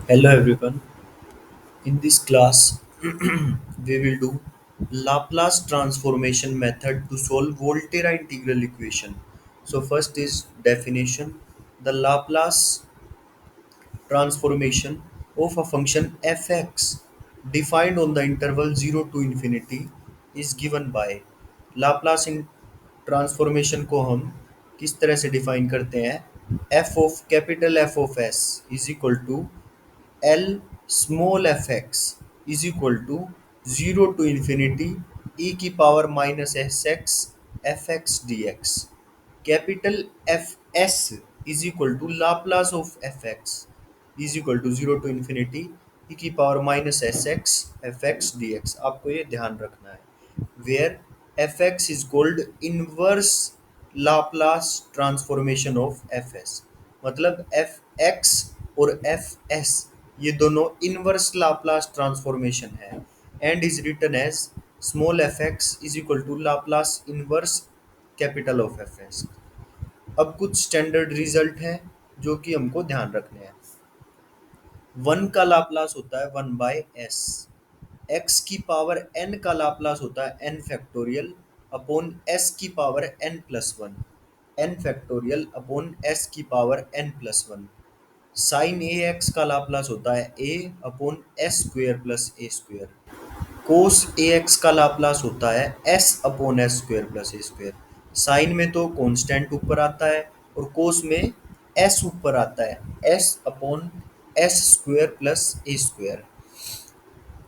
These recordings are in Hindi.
Hello everyone. In this class, we will do Laplace transformation method to solve Volterra integral equation. So first is definition. The Laplace transformation of a function fx defined on the interval 0 to infinity is given by Laplace इन ट्रांसफॉर्मेशन को हम किस तरह से डिफाइन करते हैं F of capital F of S is equal to L small F x is equal to zero to infinity E की power minus S X F X D X capital F S is equal to Laplace of F x is equal to zero to infinity E की power minus S X F X D x आपको ये ध्यान रखना है where f x is called inverse Laplace transformation of f s मतलब एफ एक्स और एफ एस ये दोनों इनवर्स लाप्लास ट्रांसफॉर्मेशन है and is written as small F x is equal to Laplace inverse capital of f s. अब कुछ स्टैंडर्ड रिजल्ट हैं जो कि हमको ध्यान रखने हैं। वन का लाप्लास होता है वन बाय एस, एक्स की पावर एन का लाप्लास होता है एन फैक्टोरियल अपॉन एस की power N plus one, N factorial upon S की power N plus one. Sine A X का लाप्लास होता है A upon S square plus A square. Cos A X का लाप्लास होता है S upon S square plus A square. Sine में तो कांस्टेंट ऊपर आता है और कोस में एस ऊपर आता है, S upon S square plus A square.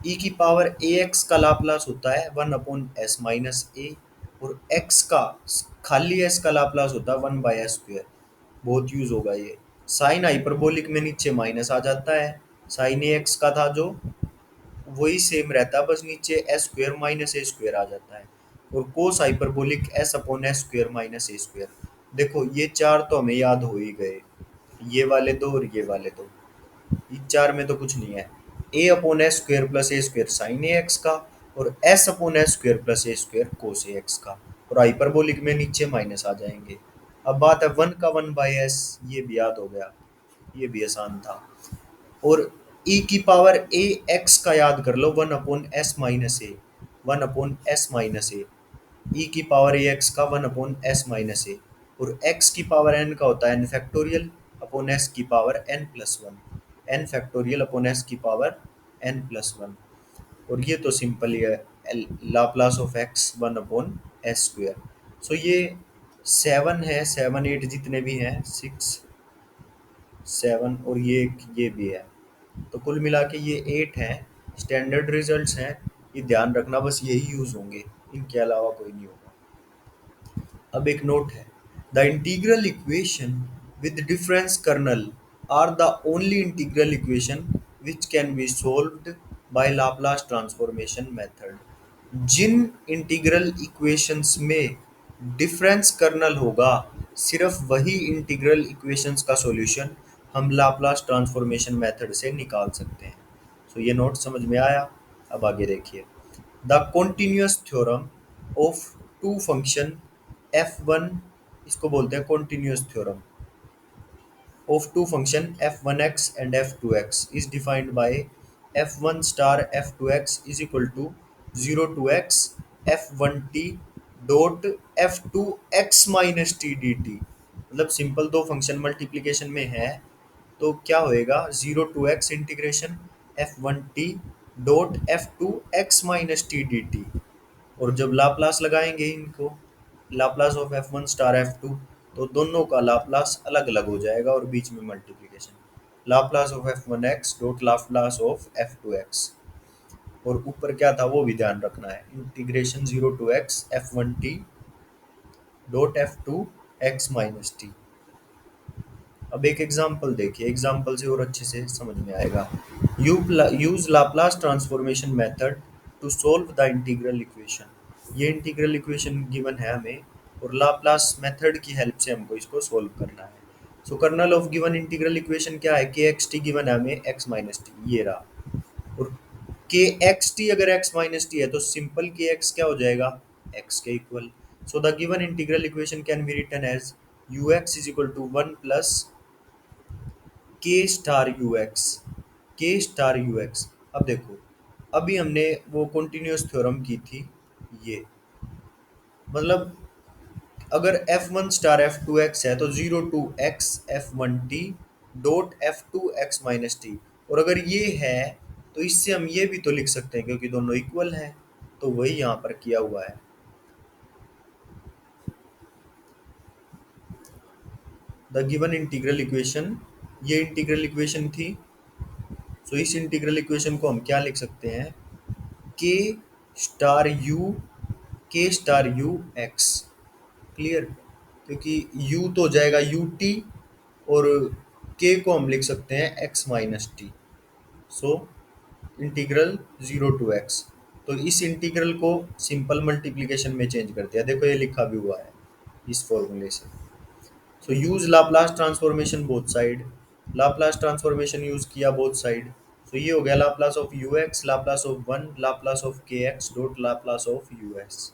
E की पावर ए एक्स का लाप्लास होता है one upon S minus A और एक्स का खाली एस का लाप्लास होता है वन बाय एस स्क्वेयर। बहुत यूज होगा ये। साइन हाइपरबोलिक में नीचे माइनस आ जाता है, साइन ए एक्स का था जो वही सेम रहता है, बस नीचे S square minus A square आ जाता है। और cos hyperbolic S upon S square minus A square. देखो ये चार तो हमें याद हो ही गए, ये वाले दो और ये वाले दो, इन चार में तो कुछ नहीं है। A upon S square plus A square sine A X का और S upon S square plus A square cos A X का, और हाइपरबोलिक में नीचे माइनस आ जाएंगे। अब बात है वन का वन बाई एस, ये भी याद हो गया, ये भी आसान था। और ई की पावर ए एक्स का याद कर लो one upon S minus A, one upon S minus A, E की पावर ए एक्स का one upon S minus A. और एक्स की पावर एन का होता है एन फैक्टोरियल अपॉन एस की power N plus one, N factorial upon S की पावर एन प्लस वन। और ये तो सिंपल ही है, Laplace of X one upon S square. So ये सेवन है, सेवन एट जितने भी हैं, सिक्स सेवन और ये भी है, तो कुल मिला के ये एट हैं। स्टैंडर्ड रिजल्ट्स हैं, ये ध्यान रखना, बस यही यूज होंगे, इनके अलावा कोई नहीं होगा। अब एक नोट है, the integral equation with difference kernel are the only integral equation which can be solved by Laplace transformation method. जिन इंटीग्रल इक्वेशंस में डिफरेंस कर्नल होगा, सिर्फ वही इंटीग्रल इक्वेशंस का सॉल्यूशन हम लाप्लास ट्रांसफॉर्मेशन मेथड से निकाल सकते हैं। सो ये नोट समझ में आया। अब आगे देखिए, the continuous theorem of two function f one, इसको बोलते हैं continuous theorem of two function f1x and f2x is defined by f1 star f2x is equal to 0 to x f1t dot f2x minus t dt। मतलब सिंपल दो फंक्शन मल्टीप्लिकेशन में है तो क्या होएगा, 0 to x integration f one t dot f two x minus t D T. और जब लाप्लास लगाएंगे इनको, Laplace of f one star f two, तो दोनों का लाप्लास अलग अलग हो जाएगा और बीच में multiplication, Laplace of f one x dot Laplace of f two x. और ऊपर क्या था वो भी ध्यान रखना है, integration 0 to x f one t dot f two x minus t. अब एक एग्जांपल देखिए, एग्जांपल से और अच्छे से समझ में आएगा। Use Laplace transformation method to solve the integral equation. ये इंटीग्रल इक्वेशन गिवन है हमें और लाप्लास मेथड की हेल्प से हमको इसको सॉल्व करना है। So kernel of given integral equation क्या है, के एक्स टी गिवन है हमें एक्स माइनस टी, ये रहा। और के एक्स टी अगर एक्स माइनस टी है तो सिंपल के एक्स क्या हो जाएगा, एक्स के equal. So the given integral equation can be written as you x is equal to one plus k star you x k star you x. अब देखो, अभी हमने वो कॉन्टिन्यूअस थ्योरम की थी, ये मतलब अगर f one star f two x है तो zero to x f one t dot f two x minus t. और अगर ये है तो इससे हम ये भी तो लिख सकते हैं क्योंकि दोनों इक्वल हैं, तो वही यहाँ पर किया हुआ है। द गिवन इंटीग्रल इक्वेशन, ये इंटीग्रल इक्वेशन थी। सो इस इंटीग्रल इक्वेशन को हम क्या लिख सकते हैं, के स्टार यू, के स्टार यू एक्स। क्लियर, क्योंकि u तो हो जाएगा यू टी और k को हम लिख सकते हैं x minus t. So integral zero to x, तो इस इंटीग्रल को सिंपल मल्टीप्लिकेशन में चेंज कर दिया, देखो ये लिखा भी हुआ है इस फॉर्मूले से। So use Laplace transformation both side, Laplace transformation use किया बोथ साइड। सो ये हो गया Laplace of U X, Laplace of one, Laplace of के X dot Laplace of U X.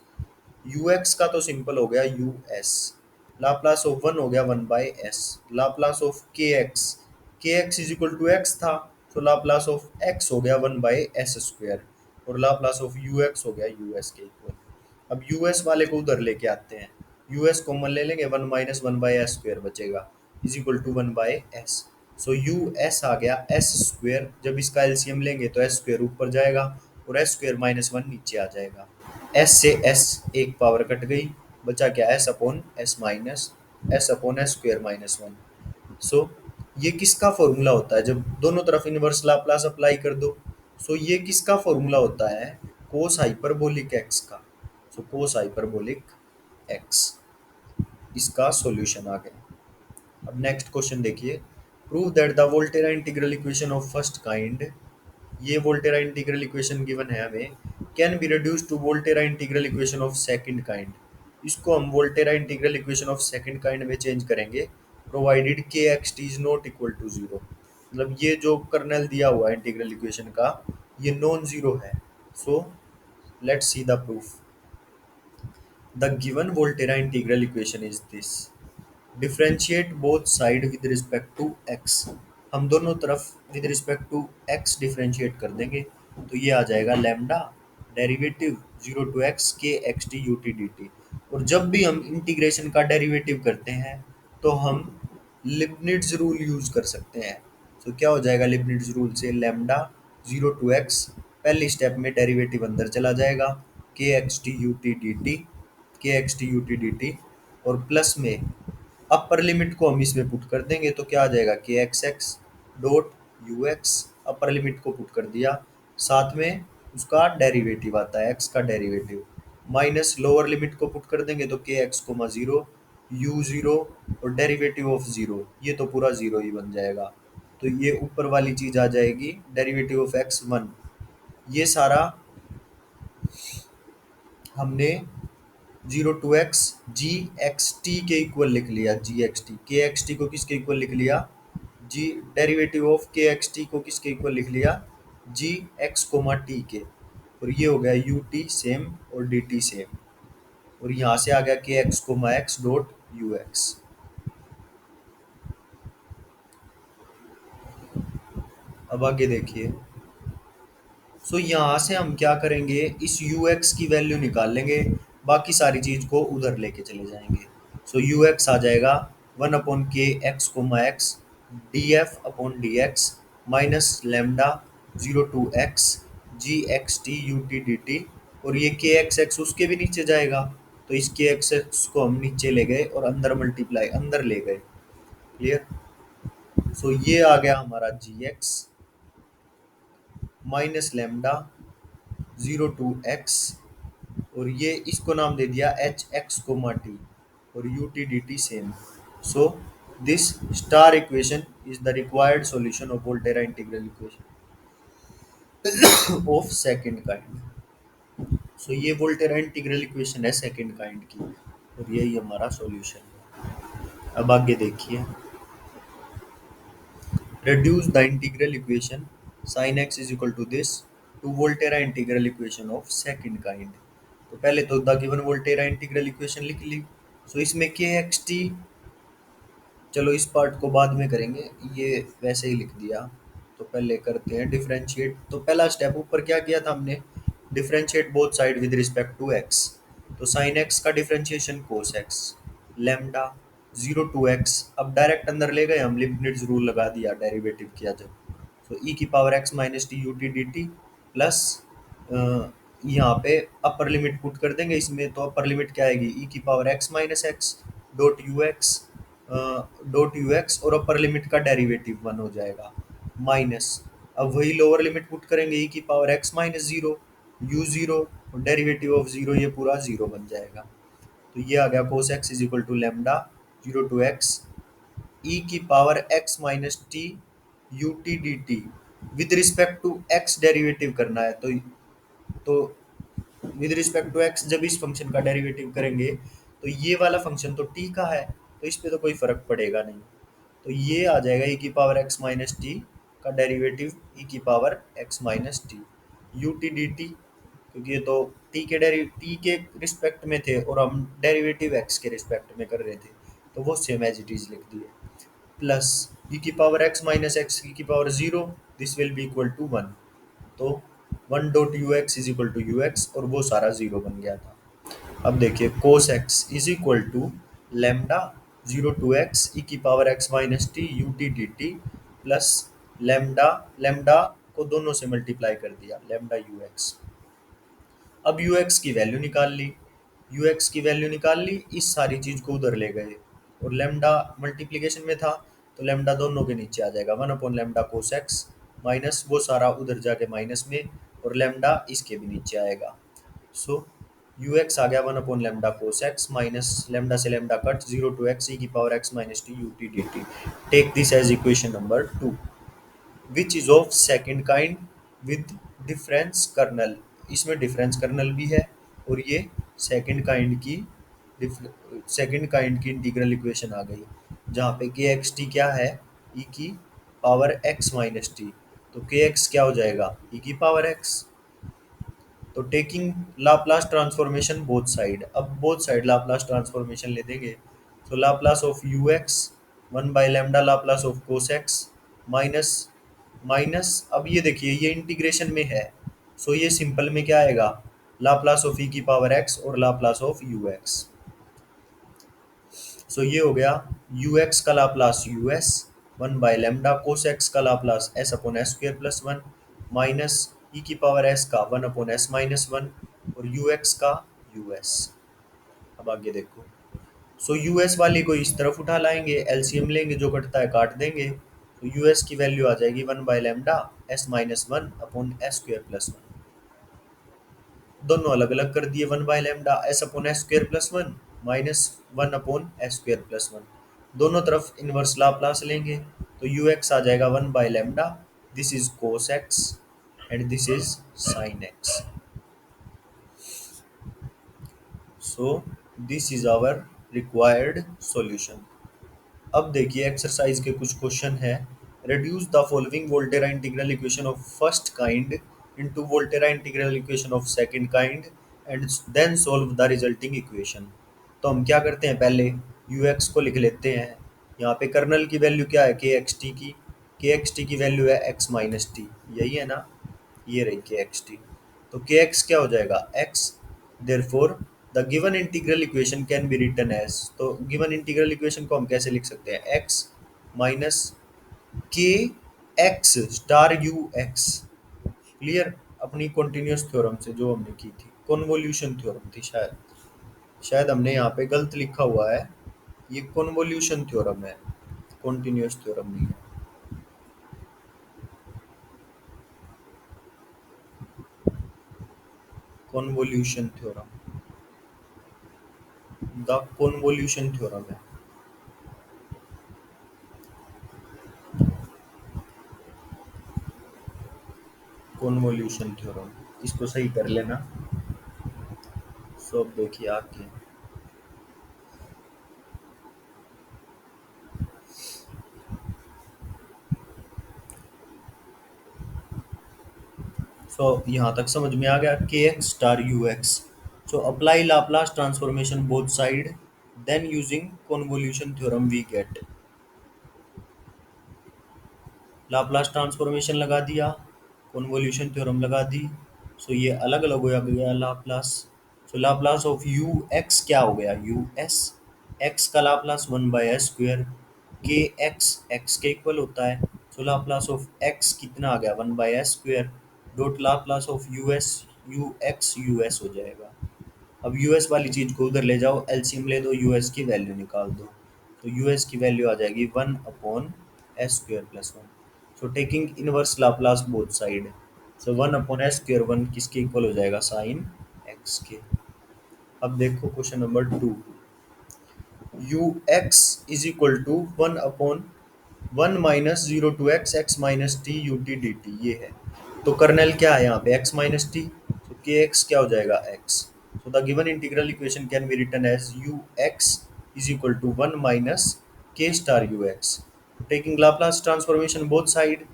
U X का तो सिंपल हो गया U S, Laplace of one हो गया one by S, Laplace of के X is equal to X था, तो लाप्लास ऑफ एक्स हो गया वन बाई एस स्क्वायर, और लाप्लास ऑफ यू एक्स हो गया यू एस के इक्वल। अब यू एस वाले को उधर लेके आते हैं, यू एस कॉमन ले लेंगे, one minus one by S square बचेगा is equal to one by S. So U S आ गया एस स्क्वायर, जब इसका एलसीएम लेंगे तो एस स्क्वायर ऊपर जाएगा और एस स्क्वायर माइनस वन नीचे आ जाएगा। एस से एस एक पावर कट गई, बचा क्या, S upon S minus S upon S square minus one. So ये किसका फॉर्मूला होता है, जब दोनों तरफ इनवर्स लाप्लास अप्लाई कर दो। सो ये किसका फॉर्मूला होता है, कोस हाइपरबोलिक एक्स का। सो कोस हाइपरबोलिक एक्स, इसका सॉल्यूशन आ गया। अब नेक्स्ट क्वेश्चन देखिए, prove that the Volterra integral equation of first kind, ये वोल्टेरा इंटीग्रल इक्वेशन गिवन है हमें, can be reduce to Volterra integral equation of second kind. इसको हम Volterra integral equation of second kind में चेंज करेंगे, provided k x t is not equal to zero. मतलब ये जो कर्नल दिया हुआ है इंटीग्रल इक्वेशन का, ये नॉन जीरो है। So let's see the proof. The given Volterra integral equation is this, differentiate both side with respect to X. हम दोनों तरफ with respect to X differentiate कर देंगे, तो ये आ जाएगा lambda derivative zero to X K x T U T D T. और जब भी हम इंटीग्रेशन का डेरिवेटिव करते हैं तो हम लिबनिट्ज रूल यूज कर सकते हैं। तो क्या हो जाएगा लिबनिट्ज रूल से, लैम्डा जीरो टू एक्स, पहली स्टेप में डेरिवेटिव अंदर चला जाएगा, K x T U T D T, के x T U T D T, और प्लस में अपर लिमिट को हम इसमें पुट कर देंगे तो क्या आ जाएगा, K x x dot you x, upper limit को पुट कर दिया, साथ में उसका डेरिवेटिव आता है एक्स का डेरिवेटिव, माइनस लोअर लिमिट को पुट कर देंगे तो के x comma zero, u zero, और डेरिवेटिव ऑफ जीरो, ये तो पूरा जीरो ही बन जाएगा। तो ये ऊपर वाली चीज आ जाएगी डेरिवेटिव ऑफ एक्स वन। ये सारा हमने zero to x g x t के इक्वल लिख लिया, जी एक्स टी, के एक्स टी को किसके इक्वल लिख लिया, जी डेरिवेटिव ऑफ के एक्स टी को किसके इक्वल लिख लिया, जी एक्स कोमा टी के, और ये हो गया यू टी सेम और डी टी सेम, और यहाँ से आ गया के x comma x dot you x. अब आगे देखिए, सो यहाँ से हम क्या करेंगे, इस यू एक्स की वैल्यू निकाल लेंगे, बाकी सारी चीज को उधर लेके चले जाएंगे। सो यू एक्स आ जाएगा one upon K x comma x d f upon d x minus lambda zero to x g x T U T D T, और ये के एक्स एक्स उसके भी नीचे जाएगा, तो इस के एक्स एक्स को हम नीचे ले गए और अंदर मल्टीप्लाई अंदर ले गए। क्लियर, सो ये आ गया हमारा G X minus lambda zero to x, और ये इसको नाम दे दिया एच एक्स कोमा टी, और U T D T same. So this star equation is the required solution of Volterra integral equation of second kind. So ये वोल्टेरा इंटीग्रल इक्वेशन है सेकंड काइंड की, और यही हमारा सॉल्यूशन है। अब आगे देखिए, reduce the integral equation sin x is equal to this to Volterra integral equation of second kind। तो पहले तो the given Volterra integral equation लिख ली। सो इसमें के एक्स टी, चलो इस पार्ट को बाद में करेंगे, ये वैसे ही लिख दिया। तो पहले करते हैं डिफरेंशिएट। तो पहला स्टेप ऊपर क्या किया था हमने, differentiate both side with respect to x. तो साइन एक्स का differentiation cos x, lambda 0 to x। अब डायरेक्ट अंदर ले गए हम, लिबनिट्ज रूल लगा दिया डेरिवेटिव किया जब। तो ई की power x minus T U T D T plus यहाँ पे अपर लिमिट पुट कर देंगे इसमें। तो अपर लिमिट क्या आएगी, ई की power x minus x dot you x, dot you X, और अपर लिमिट का डेरिवेटिव वन हो जाएगा माइनस। अब वही लोअर लिमिट पुट करेंगे, ई की power x minus zero u zero, derivative of zero, ये पूरा जीरो बन जाएगा। तो ये आ गया cos x is equal to lambda 0 to x ई की power x minus T U T D t. With respect to x derivative करना है, तो विद रिस्पेक्ट टू एक्स जब इस फंक्शन का डेरिवेटिव करेंगे तो ये वाला फंक्शन तो टी का है, तो इस पे तो कोई फर्क पड़ेगा नहीं। तो ये आ जाएगा ई की पावर एक्स माइनस टी का डेरिवेटिव ई की power x minus T U T D T, क्योंकि ये तो टी के रिस्पेक्ट में थे और हम डेरिवेटिव एक्स के रिस्पेक्ट में कर रहे थे, तो वो सेम एज इट इज लिख दिए। प्लस ई की power x minus X E की power zero, this will be equal to one. तो one dot you x is equal to U X, और वो सारा जीरो बन गया था। अब देखिए cos x is equal to lambda 0 to x ई की power x minus T U T D T plus lambda, lambda को दोनों से मल्टीप्लाई कर दिया, लेमडा यू एक्स। अब यू एक्स की वैल्यू निकाल ली, यू एक्स की वैल्यू निकाल ली, इस सारी चीज को उधर ले गए, और लेमडा मल्टीप्लीकेशन में था तो लेमडा दोनों के नीचे आ जाएगा, one upon lambda cos x minus वो सारा उधर जाके माइनस में, और लेमडा इसके भी नीचे आएगा। सो यू एक्स आ गया one upon lambda cos x minus lambda से लेमडा कट 0 to x ई की power x minus T U T D t. Take this as equation number 2 which is of second kind with difference kernel. इसमें डिफरेंस कर्नल भी है, और ये सेकंड काइंड की इंटीग्रल इक्वेशन आ गई, जहाँ पे के एक्स टी क्या है, ई की पावर एक्स माइनस टी। तो के एक्स क्या हो जाएगा, ई की पावर एक्स। तो taking Laplace transformation both side, अब बोथ साइड लाप्लास ट्रांसफॉर्मेशन ले देंगे। तो Laplace of U x one by lambda Laplace of cos x minus minus, अब ये देखिए ये इंटीग्रेशन में है, सो ये सिंपल में क्या आएगा, लाप्लास ऑफ ई की पावर एक्स और Laplace of U x. So ये हो गया यू एक्स का Laplace U S one by lambda, cos X का Laplace S upon S square plus one minus E की पावर एस का one upon S minus one, और यू एक्स का यू एस। अब आगे देखो, सो यू एस वाली को इस तरफ उठा लाएंगे, एलसीएम लेंगे, जो कटता है काट देंगे। तो यू एस की वैल्यू आ जाएगी one by lambda S minus one upon S square plus one. दोनों अलग अलग कर दिए, one by lambda S upon S square plus one minus one upon S square plus one. दोनों तरफ इनवर्स लाप्लास लेंगे, तो यू एक्स आ जाएगा one by lambda, this is cos x and this is sine x. So this is our required solution. अब देखिए एक्सरसाइज के कुछ क्वेश्चन है। Reduce the following Volterra integral equation of first kind into Volterra integral equation of second kind and then solve the resulting equation. तो हम क्या करते हैं, पहले यू एक्स को लिख लेते हैं। यहाँ पे कर्नल की वैल्यू क्या है, के एक्स टी की वैल्यू है एक्स माइनस टी, यही है ना, ये रही के एक्स टी। तो के एक्स क्या हो जाएगा, x. Therefore the given integral equation can be written as, तो गिवन इंटीग्रल इक्वेशन को हम कैसे लिख सकते हैं, x minus K x star you x. Clear, अपनी कॉन्टिन्यूस थ्योरम से जो हमने की थी, कॉन्वोल्यूशन थ्योरम थी शायद, शायद हमने यहाँ पे गलत लिखा हुआ है, ये कॉन्वोल्यूशन थ्योरम है, कॉन्टिन्यूस थ्योरम नहीं है। Convolution theorem, the convolution theorem है। कॉन्वोल्यूशन थ्योरम, इसको सही कर लेना। सो अब देखिए आगे, सो यहाँ तक समझ में आ गया, के x star you x. So apply Laplace transformation both side, then using convolution theorem we get Laplace transformation लगा दिया, कन्वोल्यूशन थ्योरम लगा दी। सो ये अलग अलग हो गया Laplace. So Laplace of U x क्या हो गया, यू एस। एक्स का Laplace one by S square, के एक्स के इक्वल होता है। सो लाप्लास ऑफ एक्स कितना आ गया, one by S square dot Laplace of U S हो जाएगा। अब यूएस वाली चीज को उधर ले जाओ, एलसीएम ले दो, यूएस की वैल्यू निकाल दो। तो यूएस की वैल्यू आ जाएगी one upon S square plus one. So taking inverse Laplace both side, so one upon S square one किसके इक्वल हो जाएगा, साइन एक्स के। अब देखो question number 2, u x is equal to one upon one minus zero to x x minus T U T D t, ये है। तो कर्नेल क्या है यहाँ पे, एक्स माइनस टी। तो के एक्स क्या हो जाएगा, X. So the given integral equation can be written as you x is equal to one minus K star you X. Taking Laplace transformation both side,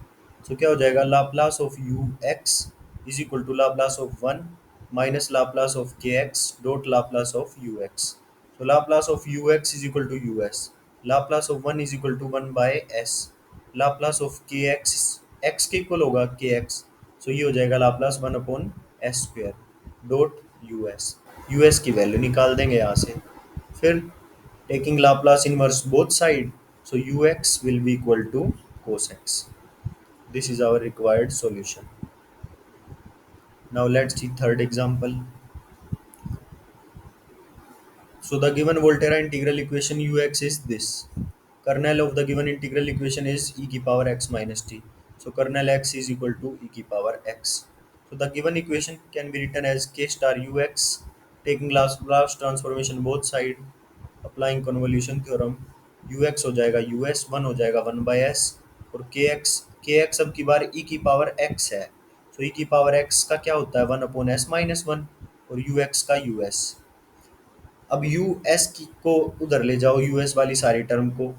so क्या हो जाएगा, Laplace of U x is equal to Laplace of one minus Laplace of के X dot Laplace of U X. So Laplace of ux is equal to us. Laplace of 1 is equal to 1 by s. Laplace of kx x के इक्वल होगा kx. So ये हो जाएगा Laplace 1 upon s square dot us. us की वैल्यू निकाल देंगे यहाँ से। फिर taking Laplace inverse both side, so ux will be equal to cos x. This is our required solution. Now let's see third example. So the given Volterra integral equation ux is this. Kernel of the given integral equation is e की power x minus t. So kernel x is equal to e की power x. So the given equation can be written as k star ux, taking Laplace transformation both side, applying convolution theorem. ux हो जाएगा us, वन हो जाएगा वन by s, और kx अब की बार e की power x है। So e की power x का क्या होता है, one upon s minus one, और ux का us। अब यू एस की को उधर ले जाओ, यूएस वाली सारी टर्म को,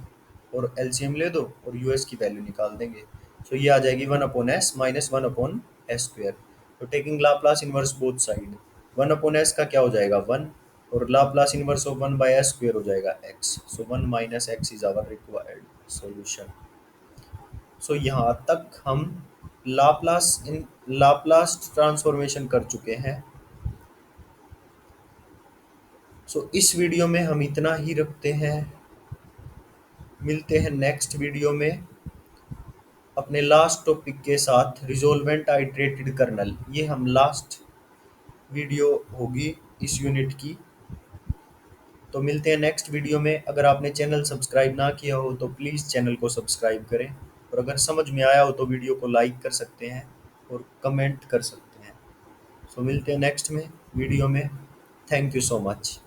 और एलसीएम ले दो और यूएस की वैल्यू निकाल देंगे। सो ये आ जाएगी one upon S minus one upon S square. तो taking Laplace inverse both side, one upon S का क्या हो जाएगा, वन, और Laplace inverse of one by S square हो जाएगा X. So one minus X is our required solution. So यहाँ तक हम लाप्लास ट्रांसफॉर्मेशन कर चुके हैं। सो इस वीडियो में हम इतना ही रखते हैं। मिलते हैं नेक्स्ट वीडियो में अपने लास्ट टॉपिक के साथ, रिजोल्वेंट आइट्रेटेड कर्नल। ये हम लास्ट वीडियो होगी इस यूनिट की। तो मिलते हैं नेक्स्ट वीडियो में। अगर आपने चैनल सब्सक्राइब ना किया हो तो प्लीज़ चैनल को सब्सक्राइब करें, और अगर समझ में आया हो तो वीडियो को लाइक कर सकते हैं और कमेंट कर सकते हैं। सो मिलते हैं नेक्स्ट में वीडियो में। Thank you so much.